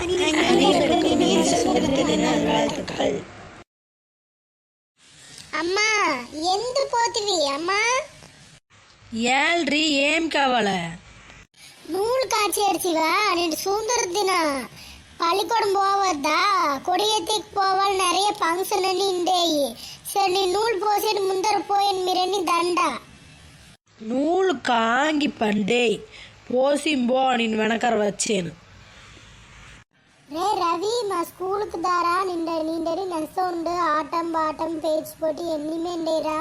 அனைவருக்கும் இனிய சுதந்திர தின நல்வாழ்த்துக்கள். అమ్మా ఎందుకు పోతివి అమ్మా? ఏಳ್ರಿ ఏం కావాలా? నూలు కాచేర్చివా నేను సుందర దిన పள்ளிக்கூடம் పోవద్దా? కొడి ఎత్తికి పోవాలి, நிறைய ఫంక్షన్ అన్ని ఉండేవి. సరే నేను నూలు పోసేది ముందర పోయాను, మీరన్నీ దండ నూలు కాంగి పండే పోసింబో నేను వెనకర వచ్చాను. రే రవి, మా స్కూల్కి దారా నిండని నడుస్తూ ఆటం పాటం పేచి పోటీ ఎన్నిమేండేరా?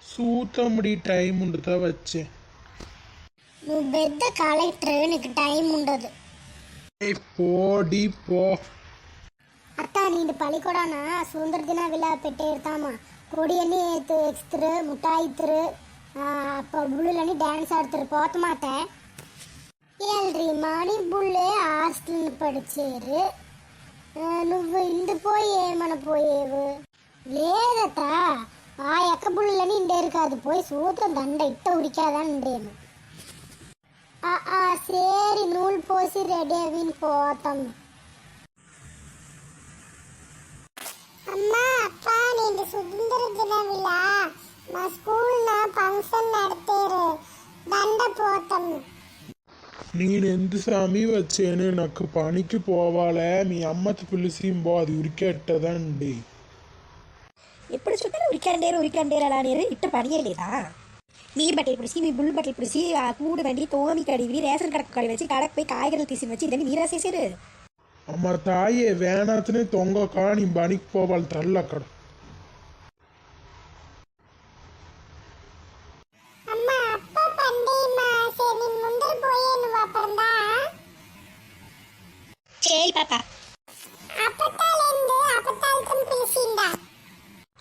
సూతముడి టైం ఉండదా వచ్చే? నువ్వు పెద్ద కలెక్టర్, నీకు టైం ఉండదు. పోడి పో. అత్త నేను పள்ளிக்கூடானா சுதந்திர தின விழா పెట్టేడతామా? கொடியన్నీ ఎక్స్తిరు, ముఠాయిత్తురు, బుళ్ళని డాన్స్ ఆడుతారు. పోతమాట ఏಳ್ರಿ మణి బుళ్ళే హాస్టల్ పడిచేరు. నువ్వు ఇందు పోయి ఏమన్నా పోయేవు? లేదట, ఆ ఎక్క బుళ్ళని ఇండేరు కాదు, పోయి సూత్రం దండ ఇట్ట ఉడికాదండేము. సేరి నూలు పోసి రెడీ అవిని పోతాం. అమ్మా అప్ప, నేను సుదీంద్ర దిన విழா మా స్కూల్ ఫంక్షన్ నడితేరు, దండ పోతాం. నేనెందు స్వామి వచ్చాను, నాకు పనికి పోవాలే, మీ అమ్మతో పిలిచింబో, అది ఉరికెట్టదండి. ఎప్పుడు చూసినా ఉరికండేరు అలా నేను ఇట్ట పనియే లేదా? మీ బట్టలు పిడిచి, మీ బుల్ బట్టలు పిడిచి, ఆ కూడు వండి తోమి కడివి రేషన్ కడకు కడిగి వచ్చి కడకు పోయి కాయగూరలు తీసి వచ్చి ఇదని మీరా చేశారు. అమ్మ తాయే వేనాతనే తొంగ కాని పనికి పోవాలి తల్లి అక్కడ.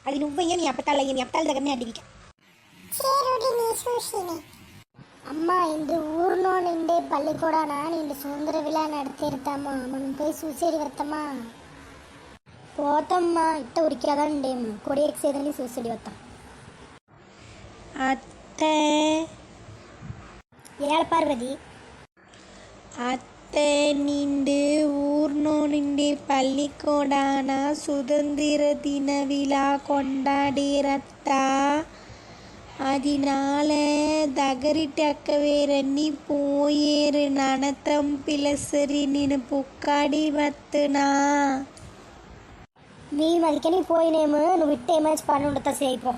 అది నువ్వయ్యా, నీ అప్పతాలు అయ్యా, నీ అప్పతాల దగ్గరనే అడిగిక. అమ్మా இந்த ஊர்னோண்டு பள்ளிக்கூடானா நீண்டு சுதந்திர விழா நடத்திருத்தாமா, మనం పోయి చూసేది వస్తామా? పోతమ్మా, ఇట్ట ఉరికాదండేమో, కొడి ఎక్సేదని చూసేది వస్తాం. అత్తే ఏళ పార్వతి, அத்தை நின்று ஊர்னோ நின்று பள்ளிக்கூடான சுதந்திர தின விழா கொண்டாடிரத்தா, அதனால దగ్గరిటక్క వేరన్ని పోయేరు ననతం పిలసరి నేను పుక్కాడి వత్తునా. నీ మదికని పోయినేమో, నువ్వు ఇట్టేమచ్చి పని ఉండతా సేపు.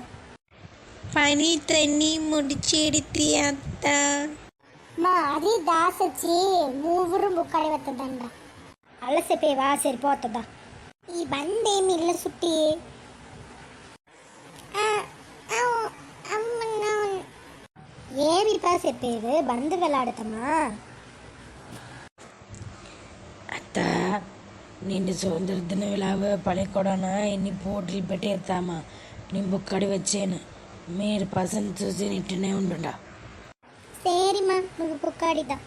పని తన్ని ముడిచెడితి అత్త. మా అది దాసొచ్చి మూవురు ముక్కడి వస్తుందండ. అల్లసేపేవా, సరిపోతుందా? ఈ బండి మిల్ల సుట్టి ఏమి చెప్పేది, బండి వెళ్ళాడుతామా? అత్త నిన్ను సుదీంద్ర దిన విలాగా పள்ளிக்கூடாనా ఎన్ని పోటీలు పెట్టేస్తామా, నేను బుక్కడి వచ్చాను, మీరు పసంद చూసి నిట్టునే ఉండుండా. சரிம்மா, నువ్వు పుక్కాడిదా.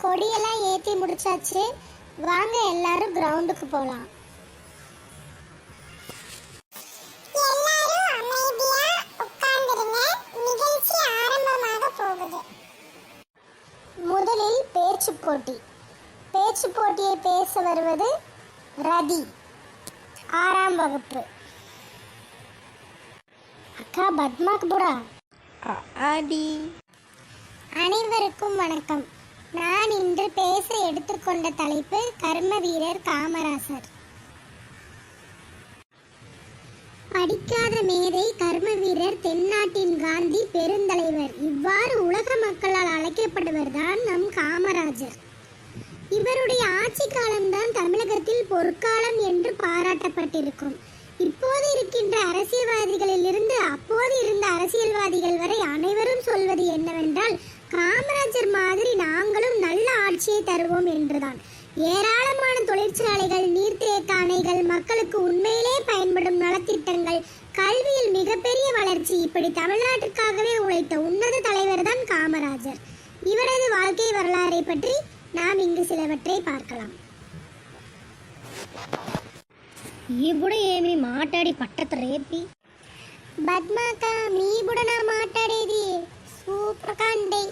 கொடியெல்லாம் ஏற்றி முடிச்சாச்சு. வாங்க எல்லாரும் கிரவுண்டுக்கு போலாம். முதலில் பேச்சு போட்டி. பேச்சு போட்டியை பேச வருவது ரதி, 6ஆம் வகுப்பு. அக்கா பத்மாக்கு போடா. ஆடி. அனைவருக்கும் வணக்கம். நான் இன்று பேச எடுத்துக்கொண்ட தலைப்பு கர்ம வீரர் காமராசர். படிக்காத மேதை, கர்ம வீரர், தென்னாட்டின் காந்தி, பெருந்தலைவர், இவ்வாறு உலக மக்களால் அழைக்கப்படுவர் தான் நம் காமராஜர். இவருடைய ஆட்சி காலம்தான் தமிழகத்தில் பொற்காலம் என்று பாராட்டப்பட்டிருக்கும். இப்போது இருக்கின்ற அரசியல்வாதிகளிலிருந்து அப்போது இருந்த அரசியல்வாதிகள் வரை அனைவரும் சொல்வது என்னவென்றால், காமராஜர் மாதிரி நாங்களும் நல்ல ஆட்சியை தருவோம் என்றுதான். ஏராளமான தொழிற்சாலைகள், நீர்த்தேக்க அணைகள், மக்களுக்கு உண்மையிலே பயன்படும் நலத்திட்டங்கள், கல்வியில் மிகப்பெரிய வளர்ச்சி, இப்படி தமிழ்நாட்டிற்காகவே உழைத்த உன்னத தலைவர் தான் காமராஜர். இவரது வாழ்க்கை வரலாறை பற்றி நாம் இங்கு சிலவற்றை பார்க்கலாம். ఇప్పుడు ఏమి మాట్లాడి పట్టత రేపి పద్మాక మీ కూడా నా మాట్లాడేది సూపర్ కాండి.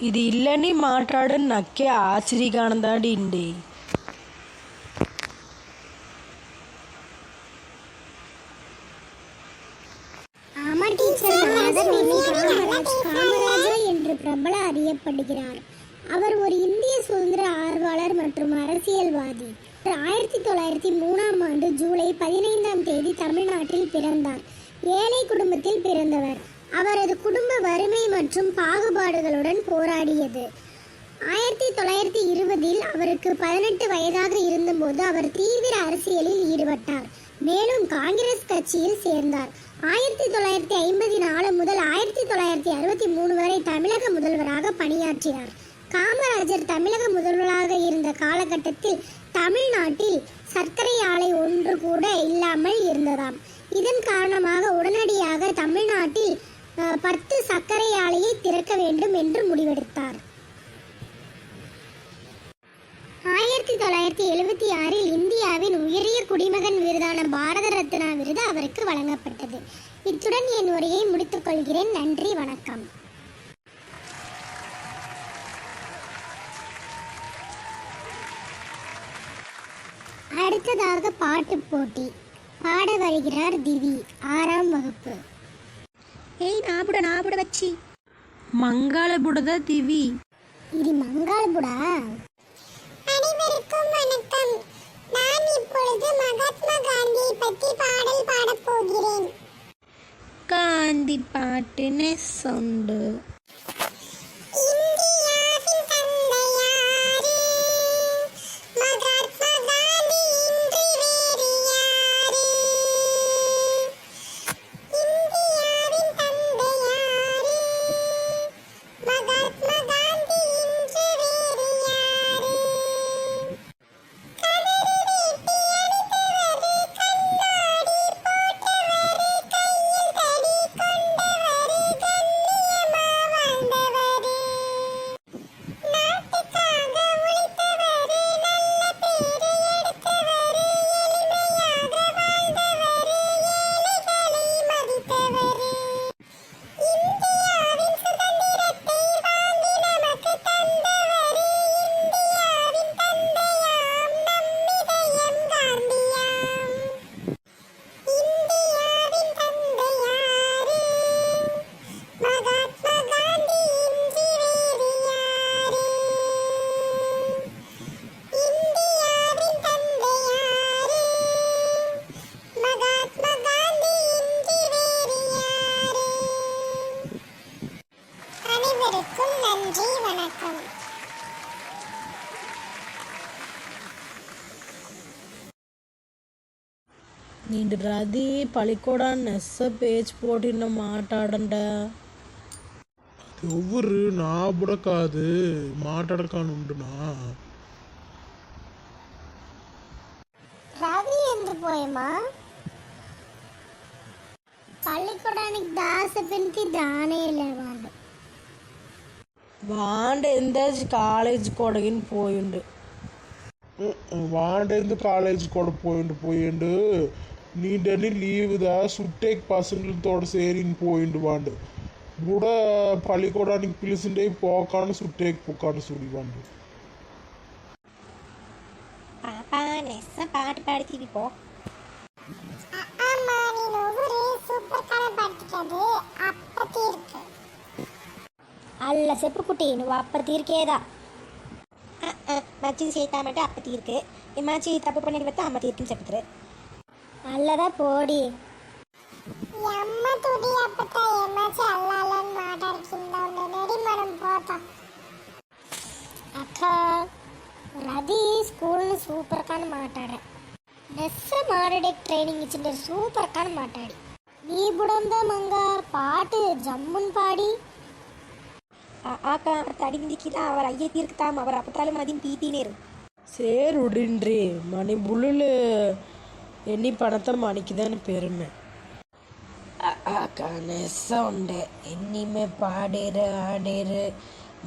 ఇది ఇల్లని మాట్లాడని నక్కే ఆశ్చర్యగానందాడి ఇండి. ஆமா டீச்சர், காமராஜர் என்று பிரபல அறியப்படுகிறார். அவர் ஒரு இந்திய சுதந்திர ஆர்வலர் மற்றும் அரசியல்வாதி. 1903ஆம் ஆண்டு ஜூலை 15ஆம் தேதி தமிழ்நாட்டில் பிறந்தார். ஏழை குடும்பத்தில் பிறந்தவர். அவரது குடும்ப வறுமை மற்றும் பாகுபாடுகளுடன் போராடியது. 1920இல் அவருக்கு 18 வயதாக இருந்தபோது அவர் தீவிர அரசியலில் ஈடுபட்டார். மேலும் காங்கிரஸ் கட்சியில் சேர்ந்தார். 1954 முதல் 1963 வரை தமிழக முதல்வராக பணியாற்றினார். காமராஜர் தமிழக முதல்வராக இருந்த காலகட்டத்தில் தமிழ்நாட்டில் சர்க்கரை ஆலை ஒன்று கூட இல்லாமல் இருந்ததாம். இதன் காரணமாக உடனடியாக தமிழ்நாட்டில் 10 சர்க்கரை ஆலையை திறக்க வேண்டும் என்று முடிவெடுத்தார். 1976இல் இந்தியாவின் உயரிய குடிமகன் விருதான பாரத ரத்னா விருது அவருக்கு வழங்கப்பட்டது. இத்துடன் என் உரையை முடித்துக் கொள்கிறேன். நன்றி, வணக்கம். அடுத்ததாக பாட்டு போட்டி. பாட வருகிறார் திவி, 6ஆம் வகுப்பு. ఏయ్ నాపుడ వచ్చి మంగాళ బుడద దివి. இது மங்காள புடா. அனைவருக்கும் வணக்கம். நான் இப்பொழுது மகாத்மா காந்தியை பற்றி பாடல் பாடப் போகிறேன். காந்தி பாட்டுன்னு சொண்டு. நன்றி, வணக்கம். நீண்டு ரதி పలికోడా నెస్స పేజ్ పోటీన మాట్లాడండ. ఎవ్వరు నా బుడ కాదు మాట్లాడకానుంటున్నా. రవి என்று పోయమా పள்ளிக்கூడానికి దాస పెనికి దానే లేవాడు. వాండ ఎంత కాలేజ్ కొడగిన పోయిండు. వాండేందు కాలేజ్ కూడా పోయిండు నీడని లీవుదా సుట్టేకి పసంగులతో సేరిని పోయిండు వాడు కూడా పள்ளிக்கூడానికి పిలిచిండే పోకాను సుట్టేకి పోకాను సుడి వాడు పాపా నెస్స పాట పాడుతీవి పో. அம்மா நீ ஒரு சூப்பர் கலர் படிக்கிறது அப்பத்தி இருக்கு అల్ల చెప్పు కుట్టి నువ్వు అప్పటి తీరికేదా మంచిది చేద్దామంటే అప్ప తీరికే ఈ మంచి తప్పు పని పెడితే అమ్మ తీర్పుని చెప్తారు అల్లదా పోడి ఈ అమ్మ తుడి అప్పత ఏమాచి అల్లాలని మాట్లాడుకుందా ఉండేది మనం పోతాం అక్క రది స్కూల్ సూపర్ కాని మాట్లాడా నెస్స మాట్లాడే ట్రైనింగ్ ఇచ్చిండే సూపర్ కాని మాట్లాడి నీ బుడందా మంగ పాటు జమ్మున్ పాడి ஆக்கா தடிவிந்திக்குதான் அவர் ஐய தீர்க்குதாம் அவர் அப்பத்தாலும் மதியம் பீத்தினேரு சரி விடுன்றி மணி புல்லுல ఎన్ని పడతా మనకిదని పెరుమే నెస్స ఉండే ఎన్నిమే పాడేరు ఆడేరు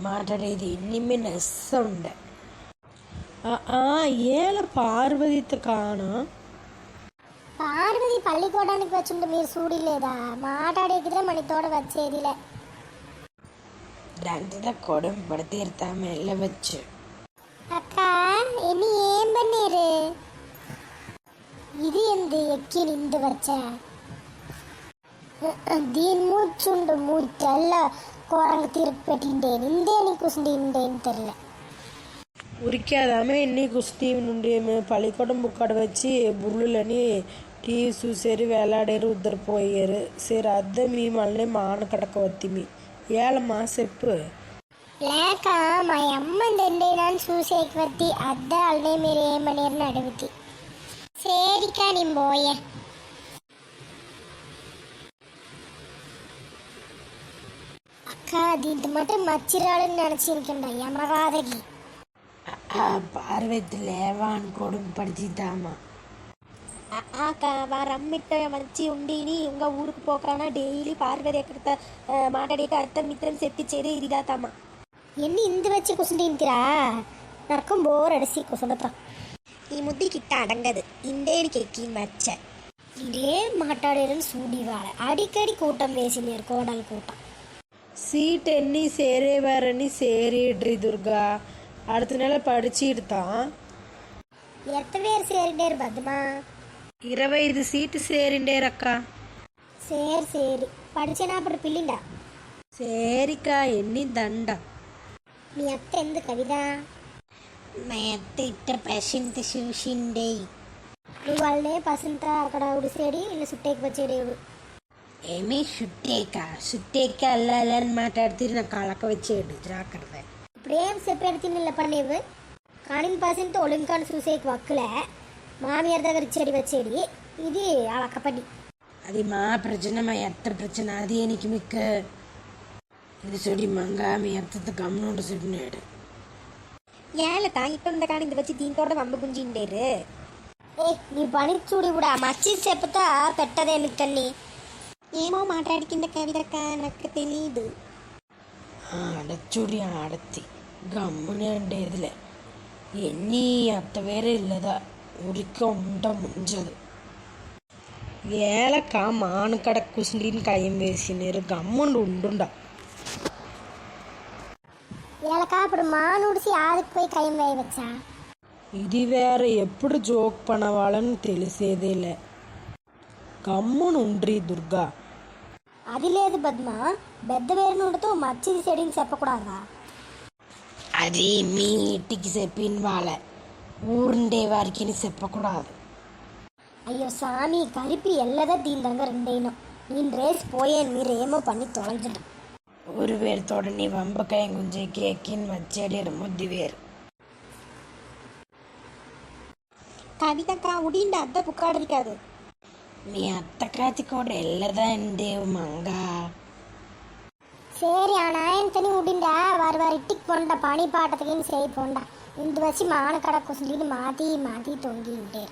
మాట్లాడేది ఎన్నిమే నెస్స ఉండే ఏల పార్వతితో కాను పార్వతి పள்ளிக்கூడానికి వచ్చిండు మీరు చూడలేదా మాట్లాడేకిదే మనతోడ వచ్చేదిలే దాంతో కొడం పడితీరుతాము వెళ్ళవచ్చు అక్క ఇని ఏం పన్నీరు ఇది ఎందు ఎక్కి నిందు వచ్చా దీని మూచుండు మూచెల్ల కోరంగ తిరుగు పెట్టిండే నిందే నీ కూసుండి ఇండేని తెల్ల ఉరికాదామే ఎన్ని కుస్తీ నుండి పள்ளிக்கூడం బుక్కడ వచ్చి బుర్రులని టీవీ చూసారు వేలాడారు ఉద్దరిపోయారు సరే అద్దె మీ మళ్ళీ మానకడక వత్తిమి ఏళమ్మా చెప్పు లేక మా అమ్మ దండేనాన్ని చూసేకి వద్ది అద్దాలనే మీరు ఏమనేరని అడుగుతి సేరికా నేను పోయే అక్క దీంతో మటం మచ్చిరాళ్ళని నడిచినకండ యమరాధకి పార్వతి లేవా అనుకోవడం పడిద్దామా ஆக்கா வரம்மிட்ட மச்சி உண்டினி உங்க ஊருக்கு போக்கானா டெய்லி பார்வதி எక్కడ మాట్లాడేట అర్థం మిత్రం సెప్పించేదే ఇదిదాతమ్మా ఎన్ని ఇందు వచ్చి కూర్చుంటా నాకు బోర్ అడిసి కూర్చుంటా ఈ ముద్ది కిట్ట అడంగదు ఇండేనికి ఎక్కి వచ్చ ఇదే మాట్లాడేదని సూడివాడ అడికడి కూటం వేసినారు కోడలు కూటం సీట్ ఎన్ని సేరేవారని సేరేడ్రి దుర్గా அடுத்த నెల படிச்சிடுதான் ఎత్తవేరు సేరిడేరు బద్దమా 25 సీటు సేరిండేరక్క సేరి సేరి పడిచినప్పుడు పిల్లిండా సేరికా ఎన్ని దండ మీ అత్త ఎందుకు కవిదా మా అత్త ఇట్ట పసింత చూసిండే నువ్వు వాళ్ళనే పసంత అక్కడ ఉడిసేడి ఇలా సుట్టేకి వచ్చేడేవు ఏమీ సుట్టేక అల్లాలని మాట్లాడితే నాకు కళక వచ్చేడు జాగ్రత్త ఇప్పుడు ఏం చెప్పాడు తిన్న పడలేవు కానీ పసంత ఒలింకాను చూసేకి వక్కులే మామియార్ దగ్గర ఇచ్చేడి వచ్చేడి ఇది అలక్కపడి అది మా ప్రచన మా ఎత్త ప్రచన అది ఎనికి మిక్క ఇది చెడి మంగ మీ ఎత్తతో గమనుండు చెడినాడు ఏళ్ళతా ఇట్టుంద కానీ ఇది వచ్చి దీంతో వంబ గుంజిండేరు ఏ నీ పని చూడు కూడా మచ్చి చెప్తా పెట్టదేమి తల్లి ఏమో మాట్లాడికింద కవిదక్క నాకు తెలీదు ఆడచ్చుడి ఆడత్తి గమ్మునే ఉండేదిలే ఎన్ని అత్త వేరే ఇల్లదా ఉరిక ఉంట ముంచదు ఏలక మానకడ కుసిండిని కయ్యం వేసినారు గమ్ముండు ఉండుండ ఎలక ఇప్పుడు మానుడిసి ఆదికి పోయి కయ్యం వేయవచ్చా ఇది వేరే ఎప్పుడు జోక్ పనవాళ్ళని తెలిసేదేలే గమ్మునుండ్రి దుర్గా అది లేదు బద్మా పెద్ద వేరు నుండితో మచ్చిది చెడిని చెప్పకూడదా అది మీ ఇంటికి చెప్పిన వాళ్ళే ఊరుండే వారికి చెప్పకూడదు అయ్యో స్వామి కలిపి ఎల్లదా దీని దగ్గర రెండేనో నేను రేసి పోయాను మీరేమో పని తొలగించడం ఊరు వేరుతోడ నీ వంబకాయ గుంజేకి ఎక్కిన వచ్చేడేరు ముద్ది వేరు కవితక్క ఉడిండ అద్ద పుక్కాడది కాదు మీ అత్తకాతి కూడా ఎల్లదా అందేవు మంగ சரி ஆனாயன்தனி உடிண்டா வார் இட்டிக்கு போண்டா பனி பாட்டத்துக்குன்னு செய்ய போண்டா இந்த வச்சு மான கடை குசுலின்னு மாற்றி மாற்றி தொங்கிட்டே